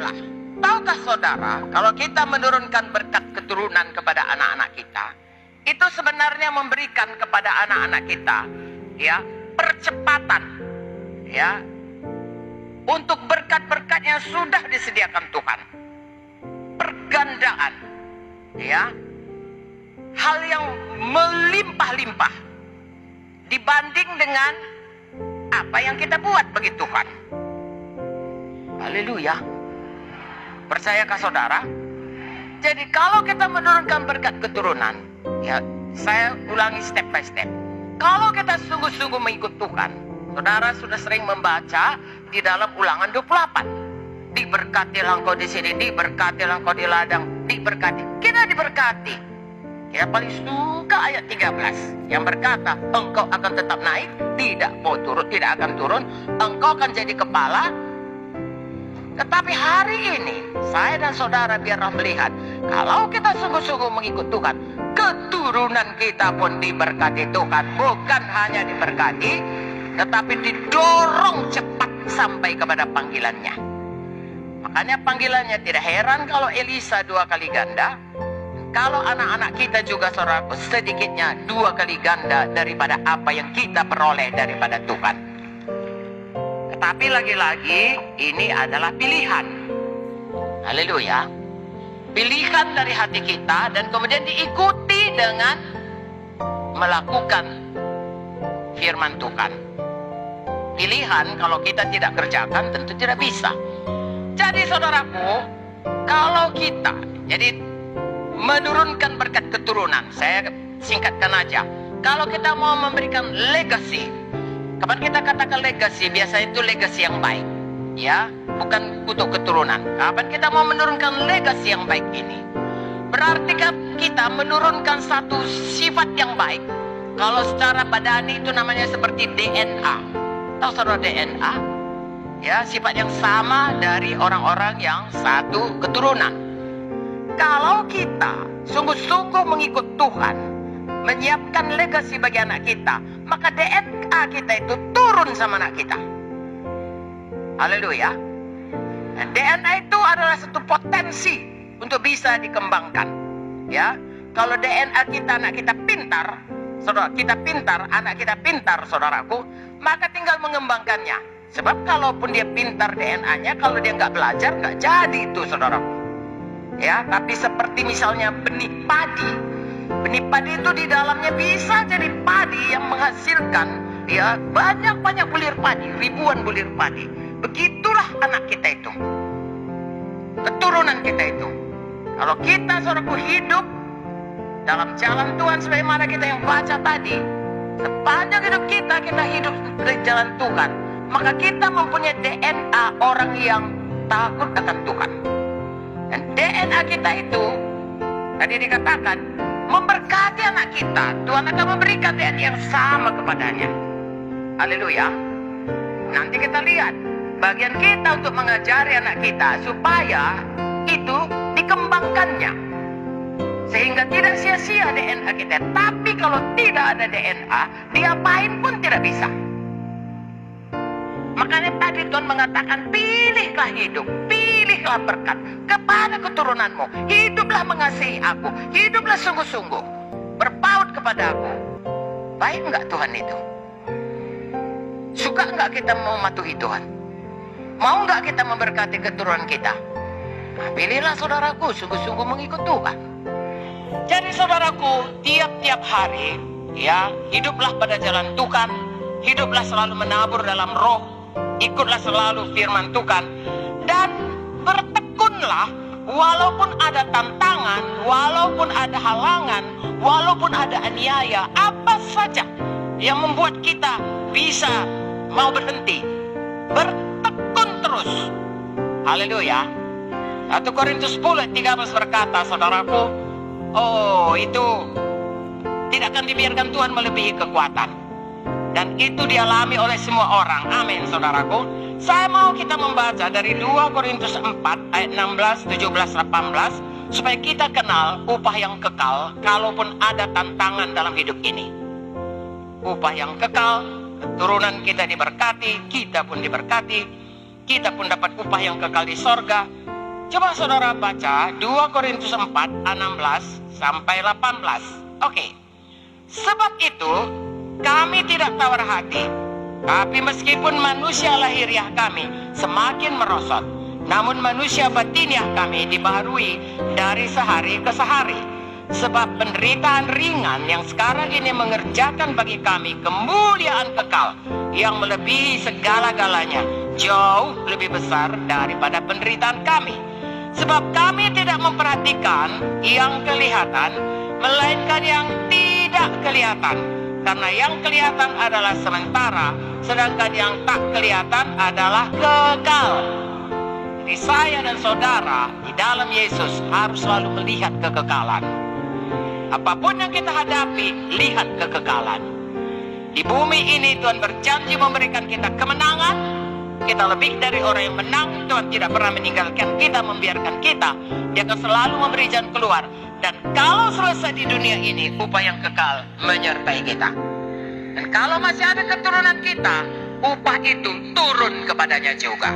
Lihatlah, tahukah saudara, kalau kita menurunkan berkat keturunan kepada anak-anak kita, itu sebenarnya memberikan kepada anak-anak kita, ya, percepatan, ya, untuk berkat-berkat yang sudah disediakan Tuhan, pergandaan, ya, hal yang melimpah-limpah dibanding dengan apa yang kita buat bagi Tuhan. Haleluya. Percayakah saudara? Jadi kalau kita menurunkan berkat keturunan, ya, saya ulangi step by step. Kalau kita sungguh-sungguh mengikut Tuhan, saudara sudah sering membaca di dalam Ulangan 28. Diberkatilah engkau di sini, diberkatilah engkau di ladang, diberkati. Kita diberkati. Kita paling suka ayat 13 yang berkata, engkau akan tetap naik, tidak mau turun, tidak akan turun, engkau akan jadi kepala. Tetapi hari ini, saya dan saudara biarlah melihat, kalau kita sungguh-sungguh mengikut Tuhan, keturunan kita pun diberkati Tuhan. Bukan hanya diberkati, tetapi didorong cepat sampai kepada panggilannya. Makanya panggilannya tidak heran kalau Elisa 2 kali ganda. Kalau anak-anak kita juga saudaraku, sedikitnya 2 kali ganda daripada apa yang kita peroleh daripada Tuhan. Tetapi lagi-lagi ini adalah pilihan. Haleluya. Pilihan dari hati kita dan kemudian diikuti dengan melakukan firman Tuhan. Pilihan kalau kita tidak kerjakan tentu tidak bisa. Jadi saudaraku, kalau kita jadi menurunkan berkat keturunan, saya singkatkan aja. Kalau kita mau memberikan legacy, kapan kita katakan legacy, biasanya itu legacy yang baik, ya, bukan untuk keturunan. Kapan kita mau menurunkan legacy yang baik ini, berarti kita menurunkan satu sifat yang baik. Kalau secara badani itu namanya seperti DNA. Tahu saudara DNA? Ya, sifat yang sama dari orang-orang yang satu keturunan. Kalau kita sungguh-sungguh mengikut Tuhan, menyiapkan legasi bagi anak kita, maka DNA kita itu turun sama anak kita. Haleluya. DNA itu adalah satu potensi untuk bisa dikembangkan. Ya, kalau DNA kita, anak kita pintar, saudara kita pintar, anak kita pintar, saudaraku, maka tinggal mengembangkannya. Sebab kalaupun dia pintar DNA-nya, kalau dia nggak belajar, nggak jadi itu, saudaraku. Ya, tapi seperti misalnya benih padi. Benih padi itu di dalamnya bisa jadi padi yang menghasilkan, ya, banyak-banyak bulir padi, ribuan bulir padi. Begitulah anak kita itu, keturunan kita itu. Kalau kita, saudaraku, hidup dalam jalan Tuhan sebagaimana kita yang baca tadi, sepanjang hidup kita hidup di jalan Tuhan, maka kita mempunyai DNA orang yang takut akan Tuhan. Dan DNA kita itu tadi dikatakan memberkati anak kita. Tuhan akan memberikan DNA yang sama kepadanya. Haleluya. Nanti kita lihat bagian kita untuk mengajari anak kita supaya itu dikembangkannya, sehingga tidak sia-sia DNA kita. Tapi kalau tidak ada DNA, diapain pun tidak bisa. Makanya tadi Tuhan mengatakan, pilihlah hidup, pilihlah berkat kepada keturunanmu. Hiduplah mengasihi aku, hiduplah sungguh-sungguh, berpaut kepada aku. Baik enggak Tuhan itu? Suka enggak kita mematuhi Tuhan? Mau enggak kita memberkati keturunan kita? Nah, pilihlah saudaraku, sungguh-sungguh mengikut Tuhan. Jadi saudaraku, tiap-tiap hari, ya, hiduplah pada jalan Tuhan, hiduplah selalu menabur dalam roh, ikutlah selalu firman Tuhan, dan bertekunlah walaupun ada tantangan, walaupun ada halangan, walaupun ada aniaya, apa saja yang membuat kita bisa mau berhenti. Bertekun terus. Haleluya. 1 Korintus 10:13 berkata, saudaraku, oh, itu tidak akan dibiarkan Tuhan melebihi kekuatan. Dan itu dialami oleh semua orang. Amin, saudaraku. Saya mau kita membaca dari 2 Korintus 4 ayat 16, 17, 18 supaya kita kenal upah yang kekal kalaupun ada tantangan dalam hidup ini. Upah yang kekal, keturunan kita diberkati, kita pun diberkati, kita pun dapat upah yang kekal di sorga. Coba saudara baca 2 Korintus 4, 16 sampai 18. Oke. Sebab itu, kami tidak tawar hati. Tapi meskipun manusia lahiriah kami semakin merosot, namun manusia batiniah kami dibaharui dari sehari ke sehari. Sebab penderitaan ringan yang sekarang ini mengerjakan bagi kami kemuliaan kekal yang melebihi segala-galanya, jauh lebih besar daripada penderitaan kami. Sebab kami tidak memperhatikan yang kelihatan, melainkan yang tidak kelihatan. Karena yang kelihatan adalah sementara, sedangkan yang tak kelihatan adalah kekal. Jadi saya dan saudara di dalam Yesus harus selalu melihat kekekalan. Apapun yang kita hadapi, lihat kekekalan. Di bumi ini Tuhan berjanji memberikan kita kemenangan. Kita lebih dari orang yang menang. Tuhan tidak pernah meninggalkan kita, membiarkan kita. Dia akan selalu memberi jalan keluar. Dan kalau selesai di dunia ini, upah yang kekal menyertai kita. Dan kalau masih ada keturunan kita, upah itu turun kepadanya juga.